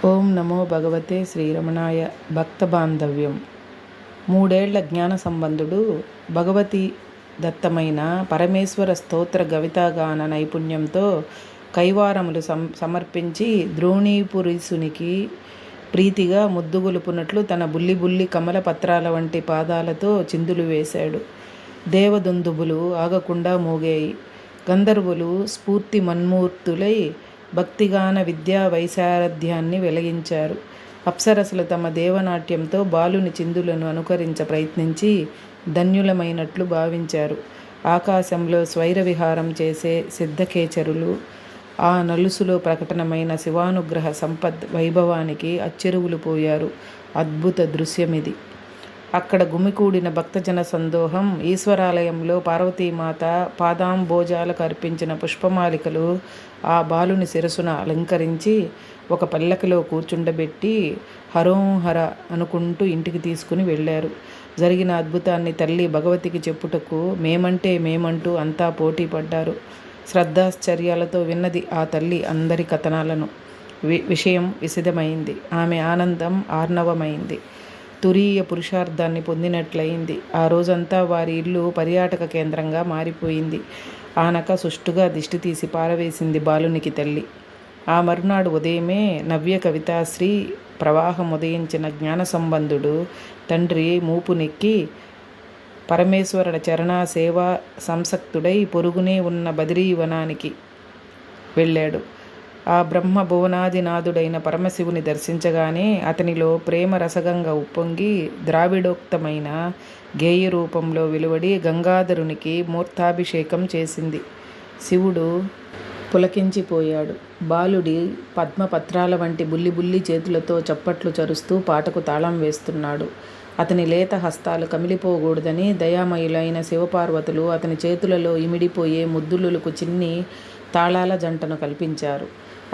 ఓం నమో భగవతే శ్రీరమణాయ. భక్త బాంధవ్యం. 3 ఏళ్ల జ్ఞాన సంబంధుడు భగవతి దత్తమైన పరమేశ్వర స్తోత్ర గవితాగాన నైపుణ్యంతో కైవారములు సమర్పించి ద్రోణీపురీసునికి ప్రీతిగా ముద్దుగొలుపునట్లు తన బుల్లి బుల్లి కమల పత్రాల వంటి పాదాలతో చిందులు వేశాడు. దేవదుందుబులు ఆగకుండా మోగాయి. గంధర్వులు స్ఫూర్తి మన్మూర్తులై భక్తిగాన విద్యా వైశారథ్యాన్ని వెలిగించారు. అప్సరసలు తమ దేవనాట్యంతో బాలుని చిందులను అనుకరించ ప్రయత్నించి ధన్యులమైనట్లు భావించారు. ఆకాశంలో స్వైర విహారం చేసే సిద్ధకేచరులు ఆ నలుసులో ప్రకటనమైన శివానుగ్రహ సంపద్ వైభవానికి అచ్చెరువులు పోయారు. అద్భుత దృశ్యమిది. అక్కడ గుమికూడిన భక్తజన సందోహం, ఈశ్వరాలయంలో పార్వతీమాత పాదాంబోజాలకు అర్పించిన పుష్పమాలికలు ఆ బాలుని శిరసున అలంకరించి ఒక పల్లకిలో కూర్చుండబెట్టి హరోంహర అనుకుంటూ ఇంటికి తీసుకుని వెళ్ళారు. జరిగిన అద్భుతాన్ని తల్లి భగవతికి చెప్పుటకు మేమంటూ అంతా పోటీ పడ్డారు. శ్రద్ధాశ్చర్యాలతో విన్నది ఆ తల్లి అందరి కథనాలను. విషయం విశదమైంది. ఆమె ఆనందం ఆర్ణవమైంది. తురీయ పురుషార్థాన్ని పొందినట్లయింది. ఆ రోజంతా వారి ఇల్లు పర్యాటక కేంద్రంగా మారిపోయింది. ఆనక సుష్టుగా దిష్టి తీసి పారవేసింది బాలునికి తల్లి. ఆ మరునాడు ఉదయమే నవ్య కవితాశ్రీ ప్రవాహం ఉదయించిన జ్ఞాన సంబంధుడు తండ్రి మూపునెక్కి పరమేశ్వరుడ చరణా సేవా సంసక్తుడై పొరుగునే ఉన్న బదిరీవనానికి వెళ్ళాడు. ఆ బ్రహ్మ భువనాదినాథుడైన పరమశివుని దర్శించగానే అతనిలో ప్రేమ రసగంగ ఉప్పొంగి ద్రావిడోక్తమైన గేయ రూపంలో వెలువడి గంగాధరునికి మూర్తాభిషేకం చేసింది. శివుడు పులకించిపోయాడు. బాలుడి పద్మపత్రాల వంటి బుల్లి బుల్లి చేతులతో చప్పట్లు చరుస్తూ పాటకు తాళం వేస్తున్నాడు. అతని లేత హస్తాలు కమిలిపోకూడదని దయామయులైన శివపార్వతులు అతని చేతులలో ఇమిడిపోయే ముద్దులులకు చిన్ని తాళాల జంటను కల్పించారు.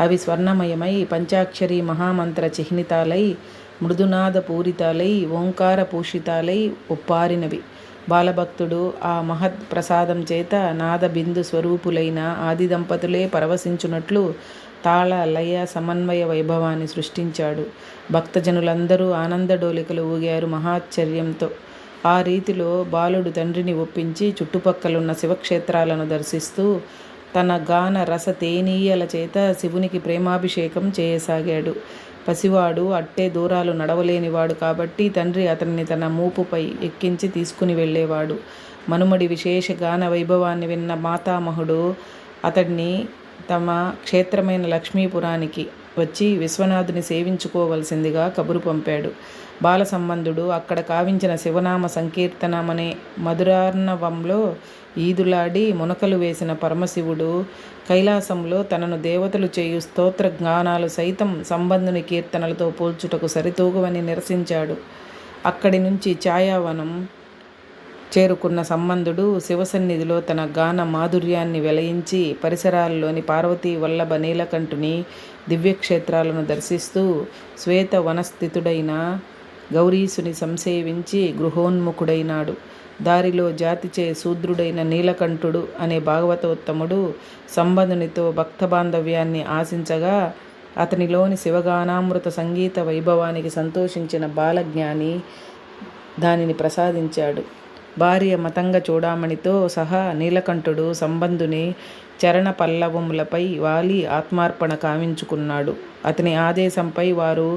అవి స్వర్ణమయమై పంచాక్షరి మహామంత్ర చిహ్నితాలై మృదునాద పూరితాలై ఓంకార పూషితాలై ఒప్పారినవి. బాలభక్తుడు ఆ మహత్ ప్రసాదం చేత నాద బిందు స్వరూపులైన ఆది దంపతులే పరవశించున్నట్లు తాళ లయ సమన్వయ వైభవాన్ని సృష్టించాడు. భక్తజనులందరూ ఆనందడోలికలు ఊగారు మహాశ్చర్యంతో. ఆ రీతిలో బాలుడు తండ్రిని ఒప్పించి చుట్టుపక్కలున్న శివక్షేత్రాలను దర్శిస్తూ తన గాన రస తేనీయల చేత శివునికి ప్రేమాభిషేకం చేయసాగాడు. పసివాడు అట్టే దూరాలు నడవలేనివాడు కాబట్టి తండ్రి అతన్ని తన మూపుపై ఎక్కించి తీసుకుని వెళ్ళేవాడు. మనుమడి విశేష గాన వైభవాన్ని విన్న మాతామహుడు అతడిని తమ క్షేత్రమైన లక్ష్మీపురానికి వచ్చి విశ్వనాథుని సేవించుకోవలసిందిగా కబురు పంపాడు. బాల సంబంధుడు అక్కడ కావించిన శివనామ సంకీర్తనమనే మధురార్ణవంలో ఈదులాడి మునకలు వేసిన పరమశివుడు కైలాసంలో తనను దేవతలు చేయు స్తోత్ర జ్ఞానాలు సైతం సంబంధుని కీర్తనలతో పోల్చుటకు సరితూగవని నిరసించాడు. అక్కడి నుంచి ఛాయావనం చేరుకున్న సంబంధుడు శివసన్నిధిలో తన గాన మాధుర్యాన్ని వెలయించి పరిసరాల్లోని పార్వతీ వల్లభ నీలకంఠుని దివ్యక్షేత్రాలను దర్శిస్తూ శ్వేత వనస్థితుడైన గౌరీసుని సంసేవించి గృహోన్ముఖుడైనాడు. దారిలో జాతిచే శూద్రుడైన నీలకంఠుడు అనే భాగవతోత్తముడు సంబంధునితో భక్త బాంధవ్యాన్ని ఆశించగా అతనిలోని శివగానామృత సంగీత వైభవానికి సంతోషించిన బాలజ్ఞాని దానిని ప్రసాదించాడు. భార్య మతంగ చూడామణితో సహా నీలకంఠుడు సంబంధుని చరణ పల్లవములపై వాలి ఆత్మార్పణ కావించుకున్నాడు. అతని ఆదేశంపై వారు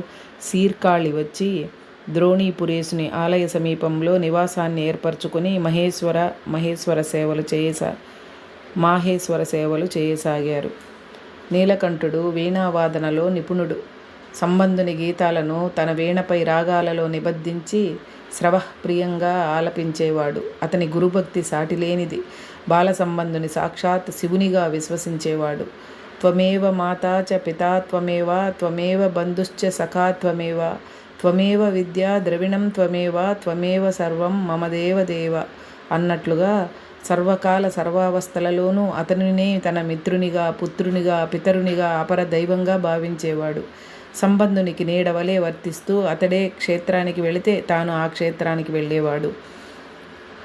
సీర్కాళి వచ్చి ద్రోణీపురేశుని ఆలయ సమీపంలో నివాసాన్ని ఏర్పరచుకుని మాహేశ్వర సేవలు చేయసాగారు. నీలకంఠుడు వీణావాదనలో నిపుణుడు. సంబంధుని గీతాలను తన వీణపై రాగాలలో నిబద్ధించి ప్రియంగా ఆలపించేవాడు. అతని గురుభక్తి సాటిలేనిది. బాల సంబంధుని సాక్షాత్ శివునిగా విశ్వసించేవాడు. త్వమేవ మాతా చ పితా త్వమేవ త్వమేవ బంధుశ్చ సఖా త్వమేవ త్వమేవ విద్యా ద్రవిణం త్వమేవ సర్వం మమ దేవదేవ అన్నట్లుగా సర్వకాల సర్వావస్థలలోనూ అతనినే తన మిత్రునిగా, పుత్రునిగా, పితరునిగా, అపర దైవంగా భావించేవాడు. సంబంధునికి నీడవలే వర్తిస్తూ అతడే క్షేత్రానికి వెళితే తాను ఆ క్షేత్రానికి వెళ్ళేవాడు.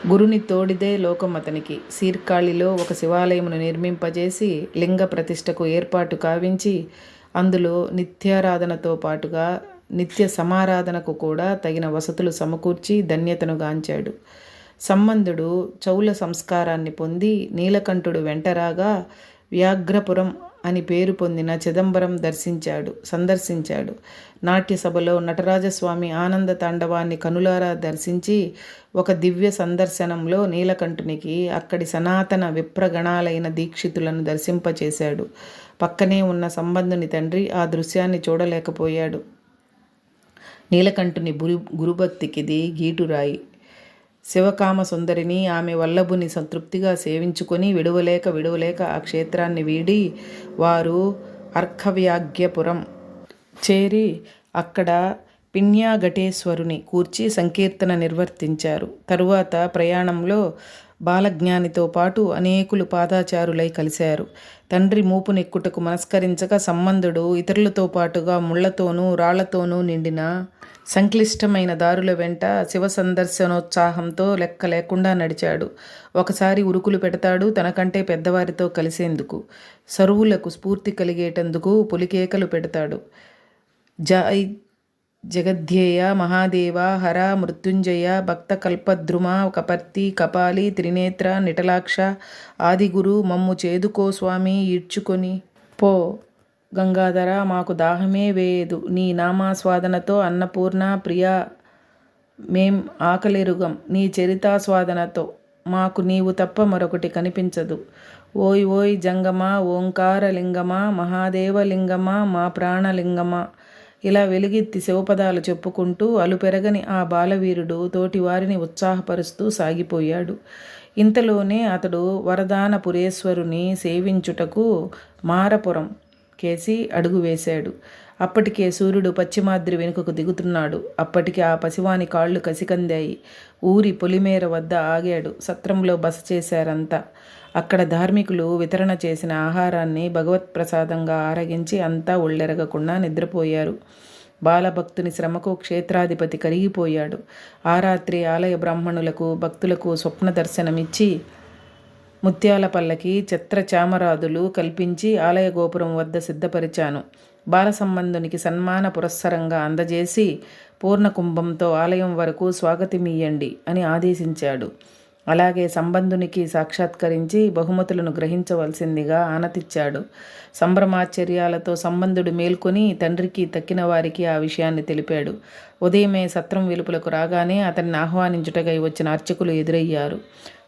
గురుని తోడిదే లోకం అతనికి. సీర్కాళిలో ఒక శివాలయమును నిర్మింపజేసి లింగ ప్రతిష్టకు ఏర్పాటు కావించి అందులో నిత్యారాధనతో పాటుగా నిత్య సమారాధనకు కూడా తగిన వసతులు సమకూర్చి ధన్యతను గాంచాడు. సంబంధుడు చౌల సంస్కారాన్ని పొంది నీలకంఠుడు వెంటరాగా వ్యాఘ్రపురం అని పేరు పొందిన చిదంబరం సందర్శించాడు. నాట్యసభలో నటరాజస్వామి ఆనంద తాండవాన్ని కనులారా దర్శించి ఒక దివ్య సందర్శనంలో నీలకంఠునికి అక్కడి సనాతన విప్రగణాలైన దీక్షితులను దర్శింపచేశాడు. పక్కనే ఉన్న సంబంధుని తండ్రి ఆ దృశ్యాన్ని చూడలేకపోయాడు. నీలకంఠుని గురుభక్తికిది గీటురాయి. శివకామ సుందరిని ఆమె వల్లభుని సంతృప్తిగా సేవించుకొని విడువలేక ఆ క్షేత్రాన్ని వీడి వారు అర్కవ్యాఘ్యపురం చేరి అక్కడ పిన్యాఘటేశ్వరుని కూర్చి సంకీర్తన నిర్వర్తించారు. తరువాత ప్రయాణంలో బాలజ్ఞానితో పాటు అనేకులు పాదాచారులై కలిశారు. తండ్రి మూపునెక్కుటకు మనస్కరించక సంబంధుడు ఇతరులతో పాటుగా ముళ్లతోనూ రాళ్లతోనూ నిండిన సంక్లిష్టమైన దారుల వెంట శివ సందర్శనోత్సాహంతో లెక్క లేకుండా నడిచాడు. ఒకసారి ఉరుకులు పెడతాడు తనకంటే పెద్దవారితో కలిసేందుకు. సరువులకు స్ఫూర్తి కలిగేటందుకు పులికేకలు పెడతాడు. జై జగధ్యేయ మహాదేవ హర మృత్యుంజయ భక్త కల్పద్రుమ కపర్తి కపాలి త్రినేత్ర నిటలాక్ష ఆదిగురు మమ్ము చేదుకో స్వామి ఈడ్చుకొని పో గంగాధర మాకు దాహమే వేయదు నీ నామాస్వాదనతో అన్నపూర్ణ ప్రియా మేం ఆకలిరుగం నీ చరితాస్వాదనతో మాకు నీవు తప్ప మరొకటి కనిపించదు. ఓయ్ ఓయ్ జంగమా ఓంకారలింగమా మహాదేవలింగమా మా ప్రాణలింగమా ఇలా వెలుగెత్తి శివపదాలు చెప్పుకుంటూ అలుపెరగని ఆ బాలవీరుడు తోటివారిని ఉత్సాహపరుస్తూ సాగిపోయాడు. ఇంతలోనే అతడు వరదానపురేశ్వరుని సేవించుటకు మారపురం కేసి అడుగు వేశాడు. అప్పటికే సూర్యుడు పశ్చిమాద్రి వెనుకకు దిగుతున్నాడు. అప్పటికి ఆ పసివాని కాళ్ళు కసికందాయి. ఊరి పొలిమేర వద్ద ఆగాడు. సత్రంలో బస చేశారంతా. అక్కడ ధార్మికులు వితరణ చేసిన ఆహారాన్ని భగవత్ప్రసాదంగా ఆరగించి అంతా ఒళ్ళెరగకుండా నిద్రపోయారు. బాలభక్తుని శ్రమకు క్షేత్రాధిపతి కరిగిపోయాడు. ఆ రాత్రి ఆలయ బ్రాహ్మణులకు భక్తులకు స్వప్న దర్శనమిచ్చి ముత్యాల పల్లకి ఛత్ర చామరాదులు కల్పించి ఆలయ గోపురం వద్ద సిద్ధపరిచాను. బాల సంబంధునికి సన్మాన పురస్సరంగా అందజేసి పూర్ణకుంభంతో ఆలయం వరకు స్వాగతిమీయండి అని ఆదేశించాడు. అలాగే సంబంధునికి సాక్షాత్కరించి బహుమతులను గ్రహించవలసిందిగా ఆనతిచ్చాడు. సంభ్రమాశ్చర్యాలతో సంబంధుడు మేల్కొని తండ్రికి తక్కిన వారికి ఆ విషయాన్ని తెలిపాడు. ఉదయమే సత్రం వెలుపులకు రాగానే అతన్ని ఆహ్వానించుటకై వచ్చిన అర్చకులు ఎదురయ్యారు.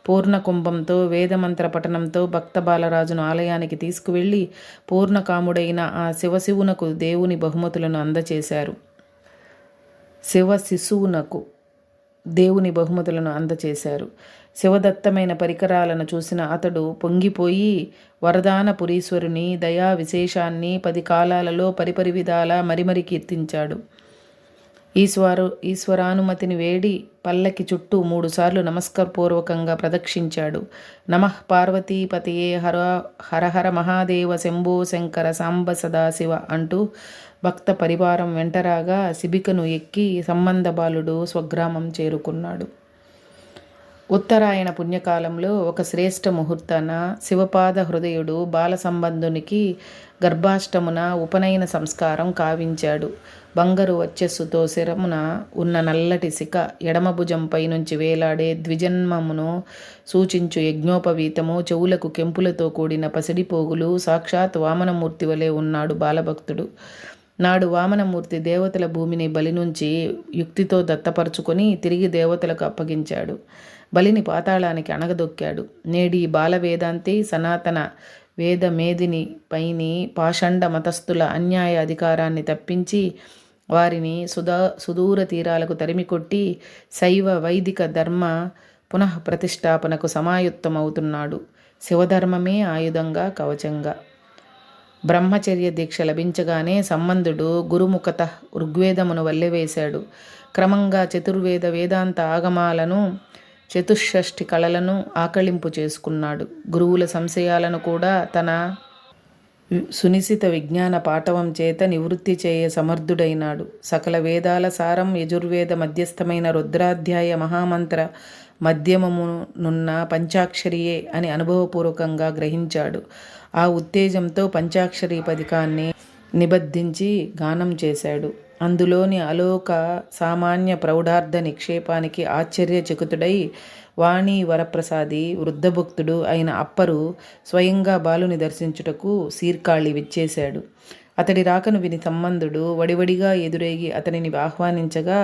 పూర్ణకుంభంతో వేదమంత్ర పఠనంతో భక్త బాలరాజును ఆలయానికి తీసుకువెళ్ళి పూర్ణకాముడైన ఆ శివశివునకు దేవుని బహుమతులను అందచేశారు. శివశిశువునకు దేవుని బహుమతులను అందచేశారు. శివదత్తమైన పరికరాలను చూసిన అతడు పొంగిపోయి వరదానపురీశ్వరుని దయా విశేషాన్ని 10 కాలాలలో పరిపరి విధాలా మరిమరి కీర్తించాడు. ఈశ్వరానుమతిని వేడి పల్లకి చుట్టూ 3 సార్లు నమస్కారపూర్వకంగా ప్రదక్షించాడు. నమః పార్వతీపతయే హరహర మహాదేవ శంభో శంకర సాంబ సదాశివ అంటూ భక్త పరివారం వెంటరాగా శిబికను ఎక్కి సంబంధ బాలుడు స్వగ్రామం చేరుకున్నాడు. ఉత్తరాయణ పుణ్యకాలంలో ఒక శ్రేష్ఠ ముహూర్తాన శివపాద హృదయుడు బాల సంబంధునికి గర్భాష్టమున ఉపనయన సంస్కారం కావించాడు. బంగారు వచ్చస్సుతో శిరమున ఉన్న నల్లటి శిఖ, ఎడమ భుజంపై నుంచి వేలాడే ద్విజన్మమును సూచించు యజ్ఞోపవీతము, చెవులకు కెంపులతో కూడిన పసిడిపోగులు, సాక్షాత్ వామనమూర్తి వలె ఉన్నాడు బాలభక్తుడు. నాడు వామనమూర్తి దేవతల భూమిని బలి నుంచి యుక్తితో దత్తపరుచుకొని తిరిగి దేవతలకు అప్పగించాడు. బలిని పాతాళానికి అణగదొక్కాడు. నేడి బాలవేదాంతి సనాతన వేద మేదిని పైని పాషండ మతస్థుల అన్యాయ అధికారాన్ని తప్పించి వారిని సుదూర తీరాలకు తరిమికొట్టి శైవ వైదిక ధర్మ పునఃప్రతిష్టాపనకు సమాయుత్తమవుతున్నాడు. శివధర్మమే ఆయుధంగా కవచంగా. బ్రహ్మచర్య దీక్ష లభించగానే సంబంధుడు గురుముఖత ఋగ్వేదమును వల్లెవేశాడు. క్రమంగా చతుర్వేద వేదాంత ఆగమాలను, చతుషష్ఠి కళలను ఆకళింపు చేసుకున్నాడు. గురువుల సంశయాలను కూడా తన సునిశిత విజ్ఞాన పాటవం చేత నివృత్తి చేయ సమర్థుడైనాడు. సకల వేదాల సారం యజుర్వేద మధ్యస్థమైన రుద్రాధ్యాయ మహామంత్ర మధ్యమమునున్న పంచాక్షరియే అని అనుభవపూర్వకంగా గ్రహించాడు. ఆ ఉత్తేజంతో పంచాక్షరీ పదికాన్ని నిబద్ధించి గానం చేశాడు. అందులోని అలోక సామాన్య ప్రౌఢార్థ నిక్షేపానికి ఆశ్చర్యచకితుడై వాణి వరప్రసాది వృద్ధభక్తుడు అయిన అప్పరు స్వయంగా బాలుని దర్శించుటకు సీర్కాళి విచ్చేశాడు. అతడి రాకను విని సంబంధుడు వడివడిగా ఎదురేగి అతనిని ఆహ్వానించగా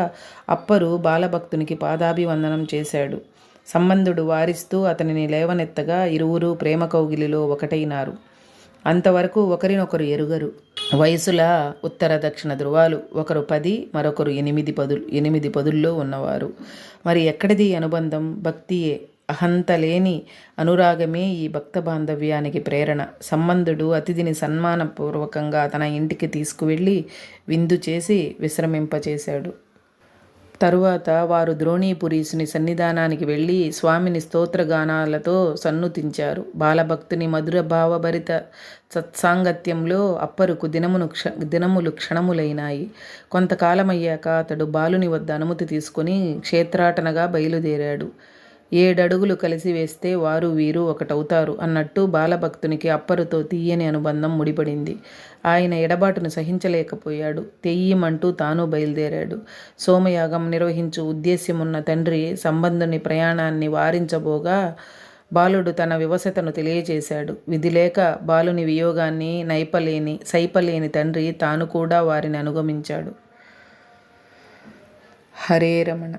అప్పరు బాలభక్తునికి పాదాభివందనం చేశాడు. సంబంధుడు వారిస్తూ అతనిని లేవనెత్తగా ఇరువురు ప్రేమ కౌగిలిలో ఒకటైనారు. అంతవరకు ఒకరినొకరు ఎరుగరు. వయసుల ఉత్తర దక్షిణ ధృవాలు, ఒకరు 10 మరొకరు 8 పదుల్లో ఉన్నవారు. మరి ఎక్కడిది అనుబంధం? భక్తియే. అహంతలేని అనురాగమే ఈ భక్త బాంధవ్యానికి ప్రేరణ. సంబంధుడు అతిథిని సన్మానపూర్వకంగా తన ఇంటికి తీసుకువెళ్ళి విందు చేసి విశ్రమింపచేశాడు. తరువాత వారు ద్రోణీపురీసుని సన్నిధానానికి వెళ్ళి స్వామిని స్తోత్రగానాలతో సన్నుతించారు. బాలభక్తుని మధుర భావభరిత సత్సాంగత్యంలో అప్పరుకు దినములు క్షణములైనాయి. కొంతకాలమయ్యాక అతడు బాలుని వద్ద అనుమతి తీసుకుని క్షేత్రాటనగా బయలుదేరాడు. 7 అడుగులు కలిసి వేస్తే వారు వీరు ఒకటవుతారు అన్నట్టు బాలభక్తునికి అప్పరుతో తీయని అనుబంధం ముడిపడింది. ఆయన ఎడబాటును సహించలేకపోయాడు. తెయ్యమంటూ తాను బయలుదేరాడు. సోమయాగం నిర్వహించు ఉద్దేశ్యమున్న తండ్రి సంబంధుని ప్రయాణాన్ని వారించబోగా బాలుడు తన వివసతను తెలియచేశాడు. విధిలేక బాలుని వియోగాన్ని సైపలేని తండ్రి తాను కూడా వారిని అనుగమించాడు. హరే రమణ.